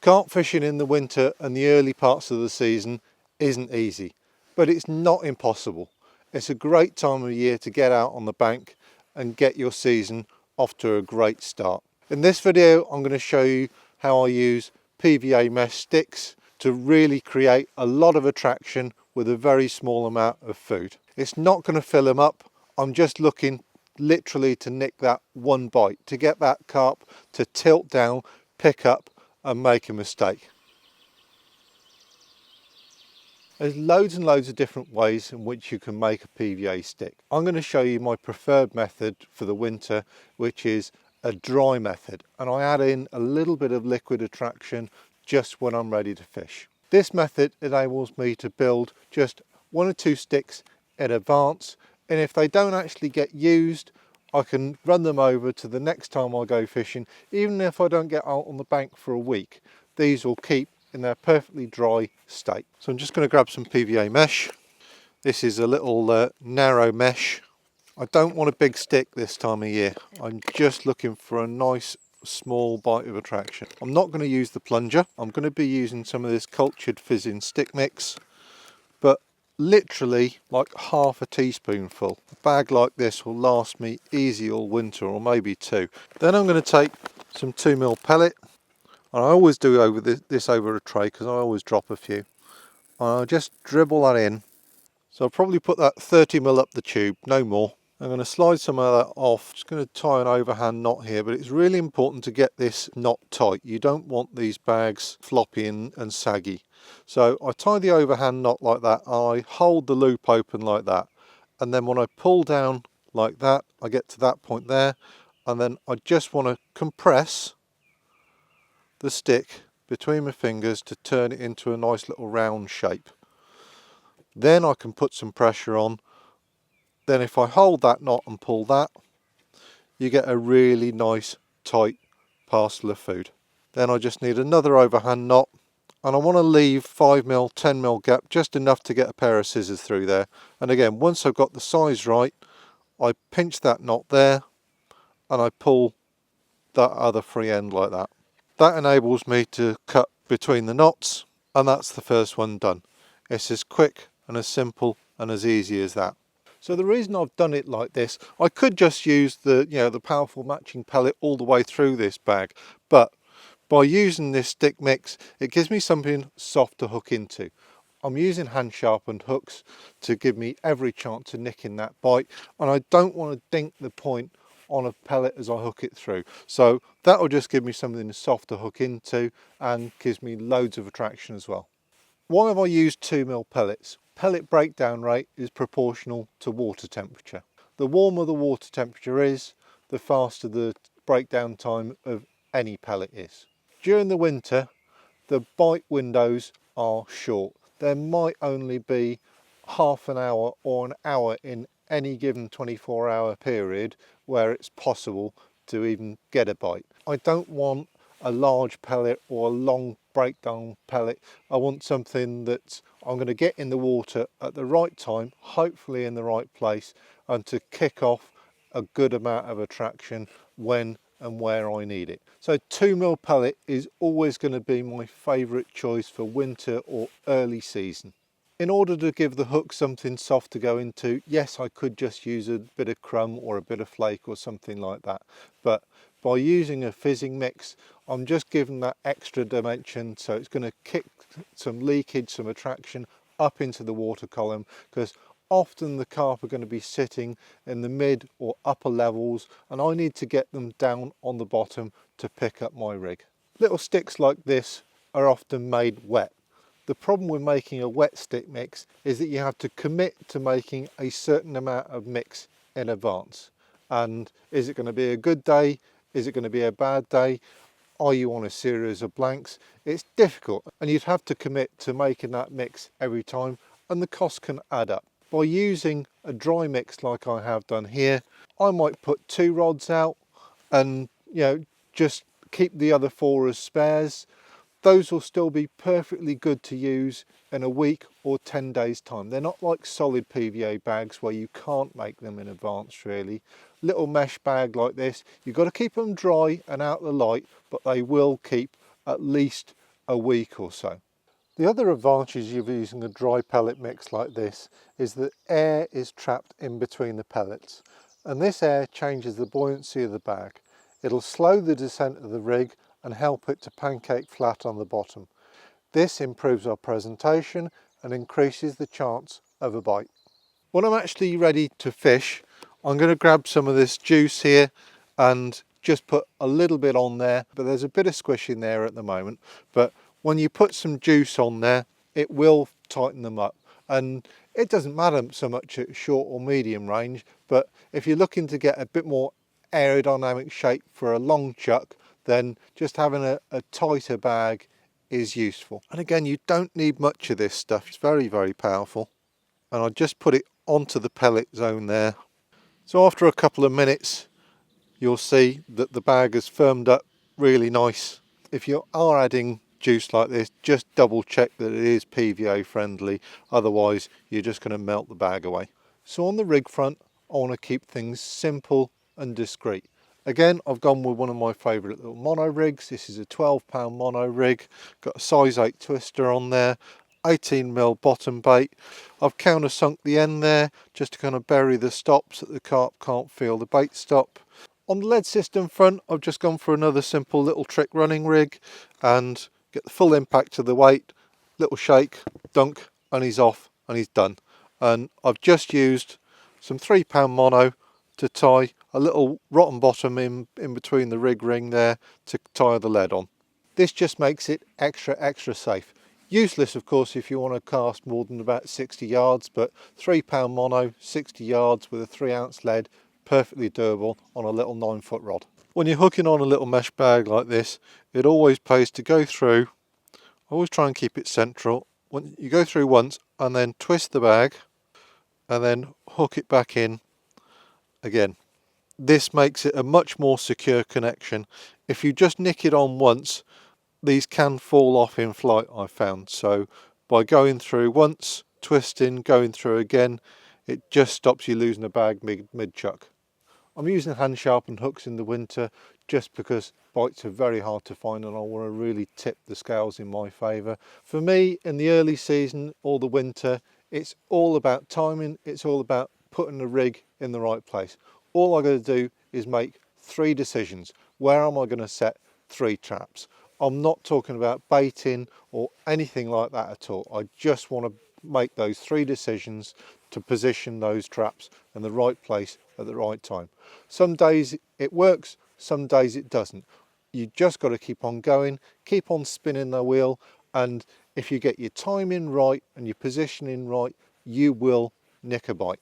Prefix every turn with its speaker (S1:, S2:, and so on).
S1: Carp fishing in the winter and the early parts of the season isn't easy, but it's not impossible. It's a great time of year to get out on the bank and get your season off to a great start. In this video, I'm going to show you how I use PVA mesh sticks to really create a lot of attraction with a very small amount of food. It's not going to fill them up. I'm just looking literally to nick that one bite, to get that carp to tilt down, pick up and make a mistake. There's loads and loads of different ways in which you can make a PVA stick. I'm going to show you my preferred method for the winter, which is a dry method, and I add in a little bit of liquid attraction just when I'm ready to fish. This method enables me to build just 1 or 2 sticks in advance, and if they don't actually get used, I can run them over to the next time I go fishing. Even if I don't get out on the bank for a week, these will keep in their perfectly dry state. So I'm just going to grab some PVA mesh. This is a little narrow mesh. I don't want a big stick this time of year. I'm just looking for a nice small bite of attraction. I'm not going to use the plunger. I'm going to be using some of this cultured fizzing stick mix, but literally like half a teaspoonful. A bag like this will last me easy all winter, or maybe 2. Then I'm going to take some 2mm pellet, and I always do over this over a tray because I always drop a few. And I'll just dribble that in. So I'll probably put that 30mm up the tube, no more. I'm going to slide some of that off. Just going to tie an overhand knot here, but it's really important to get this knot tight. You don't want these bags floppy and saggy. So I tie the overhand knot like that, I hold the loop open like that, and then when I pull down like that, I get to that point there, and then I just want to compress the stick between my fingers to turn it into a nice little round shape. Then I can put some pressure on. Then if I hold that knot and pull that, you get a really nice tight parcel of food. Then I just need another overhand knot, and I want to leave 5mm, 10mm gap, just enough to get a pair of scissors through there. And again, once I've got the size right, I pinch that knot there and I pull that other free end like that. That enables me to cut between the knots, and that's the first one done. It's as quick and as simple and as easy as that. So the reason I've done it like this, I could just use the powerful matching pellet all the way through this bag, but by using this stick mix, it gives me something soft to hook into. I'm using hand sharpened hooks to give me every chance of nicking that bite, and I don't want to dink the point on a pellet as I hook it through. So that will just give me something soft to hook into and gives me loads of attraction as well. Why have I used 2mm pellets? Pellet breakdown rate is proportional to water temperature. The warmer the water temperature is, the faster the breakdown time of any pellet is. During the winter, the bite windows are short. There might only be half an hour or an hour in any given 24-hour period where it's possible to even get a bite. I don't want a large pellet or a long breakdown pellet. I want something that I'm going to get in the water at the right time, hopefully in the right place, and to kick off a good amount of attraction when and where I need it. So 2mm pellet is always going to be my favourite choice for winter or early season. In order to give the hook something soft to go into, yes, I could just use a bit of crumb or a bit of flake or something like that, but by using a fizzing mix, I'm just giving that extra dimension, so it's going to kick some leakage, some attraction up into the water column, because often the carp are going to be sitting in the mid or upper levels, and I need to get them down on the bottom to pick up my rig. Little sticks like this are often made wet. The problem with making a wet stick mix is that you have to commit to making a certain amount of mix in advance. And is it going to be a good day? Is it going to be a bad day? Are you on a series of blanks? It's difficult, and you'd have to commit to making that mix every time, and the cost can add up. By using a dry mix like I have done here, I might put 2 rods out and just keep the other 4 as spares. Those will still be perfectly good to use in a week or 10 days time. They're not like solid PVA bags where you can't make them in advance really. Little mesh bag like this, you've got to keep them dry and out of the light, but they will keep at least a week or so. The other advantage of using a dry pellet mix like this is that air is trapped in between the pellets, and this air changes the buoyancy of the bag. It'll slow the descent of the rig and help it to pancake flat on the bottom. This improves our presentation and increases the chance of a bite. When I'm actually ready to fish, I'm going to grab some of this juice here and just put a little bit on there, but there's a bit of squish in there at the moment. But when you put some juice on there, it will tighten them up, and it doesn't matter so much at short or medium range, but if you're looking to get a bit more aerodynamic shape for a long chuck, then just having a tighter bag is useful. And again, you don't need much of this stuff. It's very, very powerful. And I just put it onto the pellet zone there. So after a couple of minutes, you'll see that the bag has firmed up really nice. If you are adding juice like this, just double check that it is PVA friendly, otherwise you're just going to melt the bag away. So on the rig front, I want to keep things simple and discreet. Again, I've gone with one of my favourite little mono rigs. This is a 12-pound mono rig, got a size 8 twister on there, 18mm bottom bait. I've countersunk the end there just to kind of bury the stops so that the carp can't feel the bait stop. On the lead system front, I've just gone for another simple little trick running rig and get the full impact of the weight, little shake, dunk, and he's off and he's done. And I've just used some 3-pound mono to tie a little rotten bottom in between the rig ring there to tie the lead on. This just makes it extra safe. Useless, of course, if you want to cast more than about 60 yards, but 3-pound mono, 60 yards with a 3-ounce lead, perfectly doable on a little 9-foot rod. When you're hooking on a little mesh bag like this, it always pays to go through, always try and keep it central. When you go through once and then twist the bag and then hook it back in again. This makes it a much more secure connection. If you just nick it on once, these can fall off in flight, I've found. So by going through once, twisting, going through again, it just stops you losing a bag mid-chuck. I'm using hand sharpened hooks in the winter just because bites are very hard to find and I want to really tip the scales in my favour. For me, in the early season or the winter, it's all about timing, it's all about putting the rig in the right place. All I got to do is make 3 decisions. Where am I going to set 3 traps? I'm not talking about baiting or anything like that at all. I just want to make those 3 decisions to position those traps in the right place at the right time. Some days it works, some days it doesn't. You just got to keep on going, keep on spinning the wheel, and if you get your timing right and your positioning right, you will nick a bite.